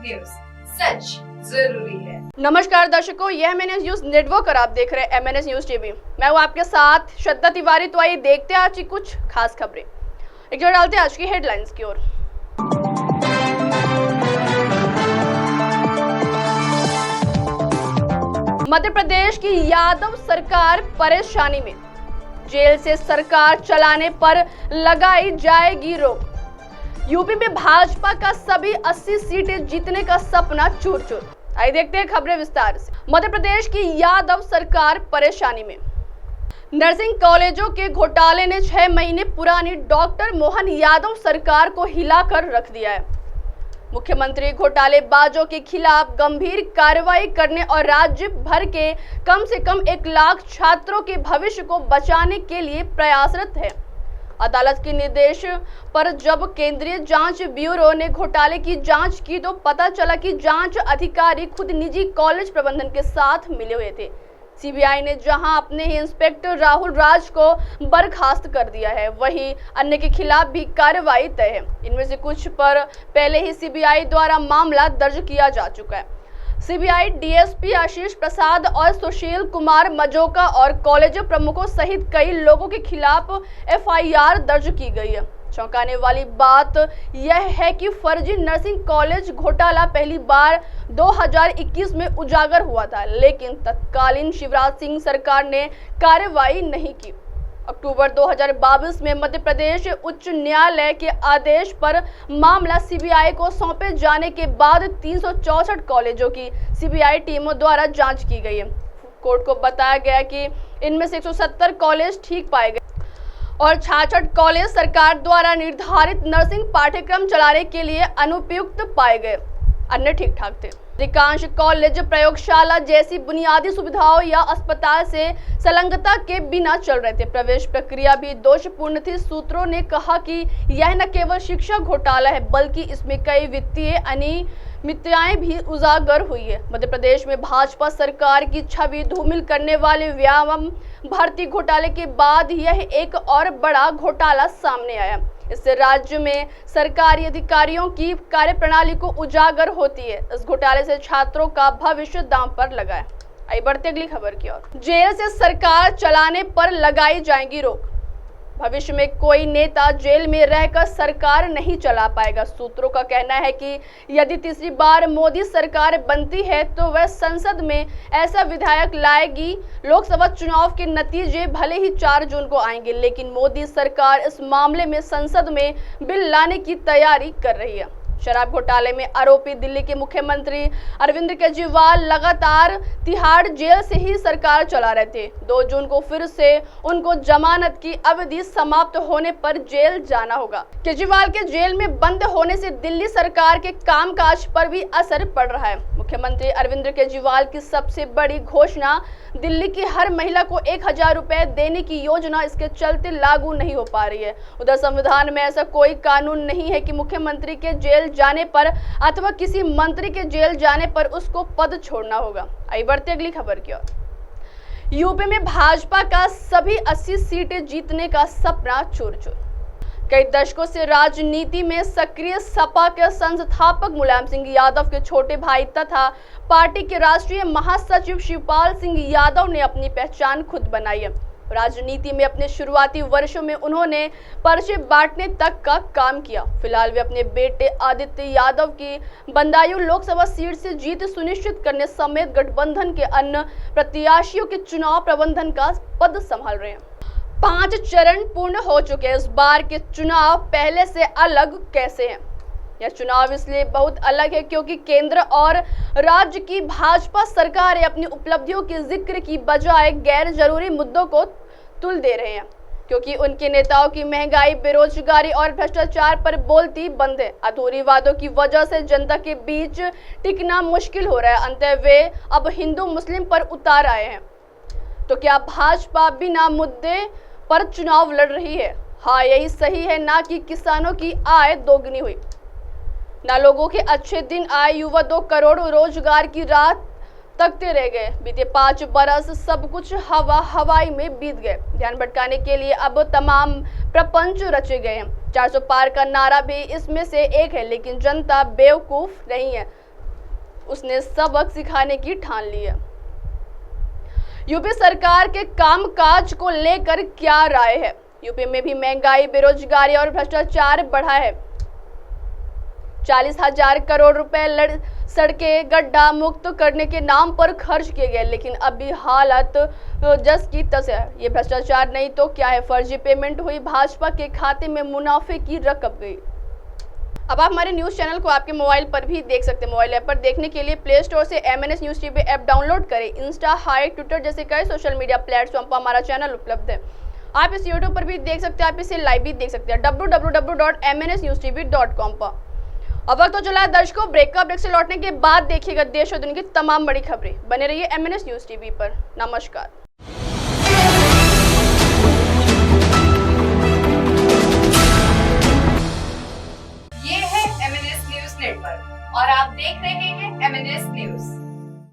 News, सच जरूरी है। नमस्कार दर्शकों, यह MNS न्यूज नेटवर्क और आप देख रहे हैं MNS न्यूज टीवी। मैं हूं आपके साथ श्रद्धा तिवारी। तो आइए देखते हैं आज की कुछ खास खबरें। एक नजर डालते हैं आज की हेडलाइंस की ओर। मध्य प्रदेश की यादव सरकार परेशानी में, जेल से सरकार चलाने पर लगाई जाएगी रोक। यूपी में भाजपा का सभी 80 सीटें जीतने का सपना चूर चूर। आइए देखते हैं खबरें विस्तार से। मध्य प्रदेश की यादव सरकार परेशानी में। नर्सिंग कॉलेजों के घोटाले ने 6 महीने पुरानी डॉक्टर मोहन यादव सरकार को हिलाकर रख दिया है। मुख्यमंत्री घोटालेबाजों के खिलाफ गंभीर कार्रवाई करने और राज्य भर के कम से कम 1 लाख छात्रों के भविष्य को बचाने के लिए प्रयासरत है। अदालत के निर्देश पर जब केंद्रीय जांच ब्यूरो ने घोटाले की जांच की तो पता चला कि जांच अधिकारी खुद निजी कॉलेज प्रबंधन के साथ मिले हुए थे। सीबीआई ने जहां अपने ही इंस्पेक्टर राहुल राज को बर्खास्त कर दिया है, वहीं अन्य के खिलाफ भी कार्रवाई तय है। इनमें से कुछ पर पहले ही सीबीआई द्वारा मामला दर्ज किया जा चुका है। सीबीआई डीएसपी आशीष प्रसाद और सुशील कुमार मजोका और कॉलेज प्रमुखों सहित कई लोगों के खिलाफ एफआईआर दर्ज की गई है। चौंकाने वाली बात यह है कि फर्जी नर्सिंग कॉलेज घोटाला पहली बार 2021 में उजागर हुआ था, लेकिन तत्कालीन शिवराज सिंह सरकार ने कार्रवाई नहीं की। अक्टूबर 2022 में मध्य प्रदेश उच्च न्यायालय के आदेश पर मामला सीबीआई को सौंपे जाने के बाद 364 कॉलेजों की सीबीआई टीमों द्वारा जांच की गई है। कोर्ट को बताया गया कि इनमें से 170 कॉलेज ठीक पाए गए और 66 कॉलेज सरकार द्वारा निर्धारित नर्सिंग पाठ्यक्रम चलाने के लिए अनुपयुक्त पाए गए, अन्य ठीक ठाक थे। अधिकांश कॉलेज प्रयोगशाला जैसी बुनियादी सुविधाओं या अस्पताल से संलग्नता के बिना चल रहे थे। प्रवेश प्रक्रिया भी दोषपूर्ण थी। सूत्रों ने कहा कि यह न केवल शिक्षा घोटाला है, बल्कि इसमें कई वित्तीय अनियमितताएं भी उजागर हुई है। मध्य प्रदेश में भाजपा सरकार की छवि धूमिल करने वाले व्यायाम भर्ती घोटाले के बाद यह एक और बड़ा घोटाला सामने आया। इससे राज्य में सरकारी अधिकारियों की कार्यप्रणाली को उजागर होती है। इस घोटाले से छात्रों का भविष्य दांव पर लगा है। आइए बढ़ते अगली खबर की ओर। जेल से सरकार चलाने पर लगाई जाएगी रोक। भविष्य में कोई नेता जेल में रहकर सरकार नहीं चला पाएगा। सूत्रों का कहना है कि यदि तीसरी बार मोदी सरकार बनती है तो वह संसद में ऐसा विधायक लाएगी। लोकसभा चुनाव के नतीजे भले ही 4 जून को आएंगे, लेकिन मोदी सरकार इस मामले में संसद में बिल लाने की तैयारी कर रही है। शराब घोटाले में आरोपी दिल्ली के मुख्यमंत्री अरविंद केजरीवाल लगातार तिहाड़ जेल से ही सरकार चला रहे थे। 2 जून को फिर से उनको जमानत की अवधि समाप्त होने पर जेल जाना होगा। केजरीवाल के जेल में बंद होने से दिल्ली सरकार के कामकाज पर भी असर पड़ रहा है। मुख्यमंत्री अरविंद केजरीवाल की सबसे बड़ी घोषणा दिल्ली की हर महिला को 1000 रुपए देने की योजना इसके चलते लागू नहीं हो पा रही है। उधर संविधान में ऐसा कोई कानून नहीं है कि मुख्यमंत्री के जेल जाने पर अथवा किसी मंत्री के जेल जाने पर उसको पद छोड़ना होगा। आइए बढ़ते अगली खबर की ओर। यूपी में भाजपा का सभी 80 सीटें जीतने का सपना चूर चूर। कई दशकों से राजनीति में सक्रिय सपा के संस्थापक मुलायम सिंह यादव के छोटे भाई तथा पार्टी के राष्ट्रीय महासचिव शिवपाल सिंह यादव ने अपनी पहचान खुद बनाई है। राजनीति में अपने शुरुआती वर्षों में उन्होंने पर्चे बांटने तक का काम किया। फिलहाल वे अपने बेटे आदित्य यादव की बदायूं लोकसभा सीट से जीत सुनिश्चित करने समेत गठबंधन के अन्य प्रत्याशियों के चुनाव प्रबंधन का पद संभाल रहे हैं। 5 चरण पूर्ण हो चुके हैं। इस बार के चुनाव पहले से अलग कैसे हैं? यह चुनाव इसलिए बहुत अलग है क्योंकि केंद्र और राज्य की भाजपा सरकारें अपनी उपलब्धियों के जिक्र की बजाय गैर जरूरी मुद्दों को तुल दे रहे हैं, क्योंकि उनके नेताओं की महंगाई, बेरोजगारी और भ्रष्टाचार पर बोलती बंद है। अधूरी वादों की वजह से जनता के बीच टिकना मुश्किल हो रहा है। अंततः वे अब हिंदू मुस्लिम पर उतार आए हैं। तो क्या भाजपा बिना मुद्दे पर चुनाव लड़ रही है? हाँ, यही सही है। ना कि किसानों की आय दोगुनी हुई, ना लोगों के अच्छे दिन आए। युवा 2 करोड़ रोजगार की राह तकते रह गए। बीते 5 बरस सब कुछ हवाई में बीत गए। ध्यान भटकाने के लिए अब तमाम प्रपंच रचे गए हैं। 400 पार का नारा भी इसमें से एक है, लेकिन जनता बेवकूफ नहीं है। उसने सबक सिखाने की ठान ली है। यूपी सरकार के कामकाज को लेकर क्या राय है? यूपी में भी महंगाई, बेरोजगारी और भ्रष्टाचार बढ़ा है। 40,000 करोड़ रुपए सड़कें गड्ढा मुक्त करने के नाम पर खर्च किए गए, लेकिन अभी हालत जस की तस है। ये भ्रष्टाचार नहीं तो क्या है? फर्जी पेमेंट हुई, भाजपा के खाते में मुनाफे की रकम गई। अब आप हमारे न्यूज चैनल को आपके मोबाइल पर भी देख सकते हैं। मोबाइल ऐप पर देखने के लिए प्ले स्टोर से MNS news TV app download करें। इंस्टा, हाई, ट्विटर जैसे कई सोशल मीडिया प्लेटफॉर्म पर हमारा चैनल उपलब्ध है। आप इस यूट्यूब पर भी देख सकते हैं, आप इसे लाइव भी देख सकते हैं www.mnsnewstv.com पर। अब वक्त तो चला है दर्शकों ब्रेक से लौटने के बाद देखिएगा देश और दुनिया की तमाम बड़ी खबरें। बने रहिए MNS न्यूज टीवी पर। नमस्कार। ये है MNS न्यूज नेटवर्क और आप देख रहे हैं MNS न्यूज।